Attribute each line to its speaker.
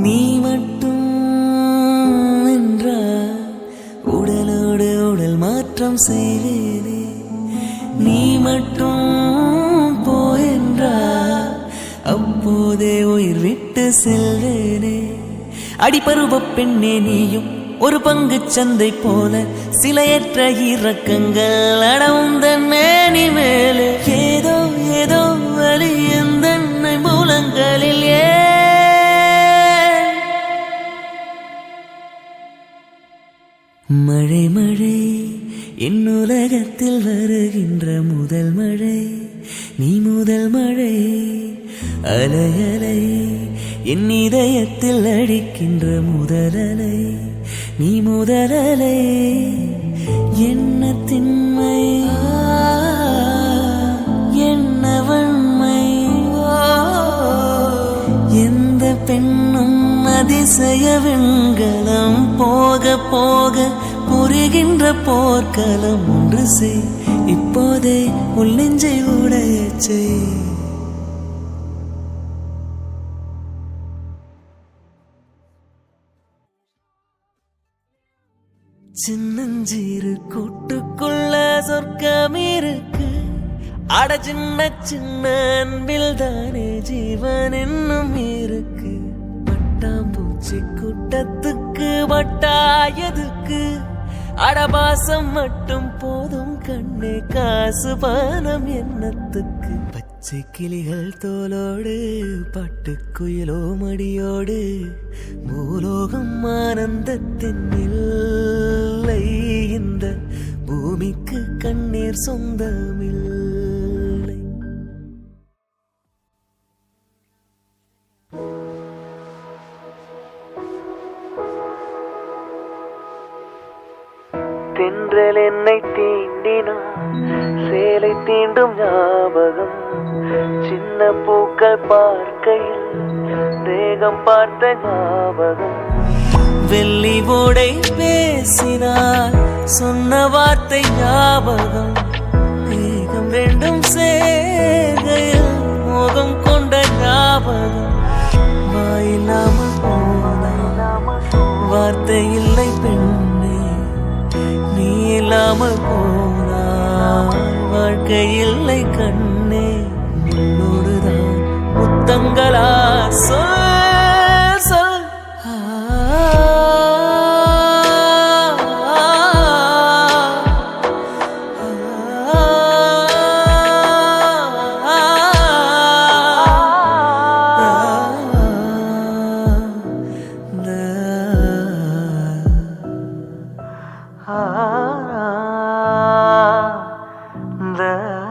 Speaker 1: நீ மட்டும் என்றால் உடலோடு உடல் மாற்றம் செய்வேனே. நீ மட்டும் போயென்றால் அப்போதே உயிர் விட்டு செல்வேனே. அடிபருவ பெண்ணே நீயும் ஒரு பங்கு சந்தை போல சிலையற்ற இறக்கங்கள் அடவுந்தன் மேனி மேலே. ஏதோ ஏதோ வலி எந்தன்னை மூலங்களில் மழை மழை என் உலகத்தில் வருகின்ற முதல் மழை நீ. முதல் மழை அலை அலை என் இதயத்தில் அடிக்கின்ற முதல் அலை நீ. முதல் அலை என்ன திண்மை என்ன வன்மை. எந்த பெண்ணும் அதிசய வெண்கலம் போக போக புரிகின்ற போர்க்களம். ஒன்று செய் இப்போதே உள் நெஞ்சை உடையச் செய். சின்னஞ்சிறு கூட்டுக்குள்ள சொர்க்கம் இருக்கு. அட சின்ன சின்ன அன்பில் தானே ஜீவன் என்னும் இருக்கு. பட்டாம்பூச்சி கூட்டத்துக்கு வட்டாயதுக்கு அடபாசம் மட்டும் போதும் கண்ணே. காசு பானம் எண்ணத்துக்கு பச்சை கிளிகள் தோலோடு பட்டுக்குயிலோ மடியோடு பூலோகம் ஆனந்தத்தின் இல்லை. இந்த பூமிக்கு கண்ணீர் சொந்தமில்லை. தென்றல் என்னை தீண்டினான் சேலை தீண்டும் ஞாபகம். சின்ன பூக்கள் பார்க்கையில் தேகம் பார்த்த ஞாபகம். வெள்ளி ஓடை பேசினால் சொன்ன வார்த்தை ஞாபகம். மேகம் ரெண்டும் சேர்கையில் மோகம் கொண்ட ஞாபகம். வாயில்லாமல் போனால் வார்த்தை இல்லை பெண்ணே. நீ இல்லாமல் போனால் வாழ்க்கை இல்லை கண்ணே. உன்னோடுதான் முத்தங்களா சொல் சொல். The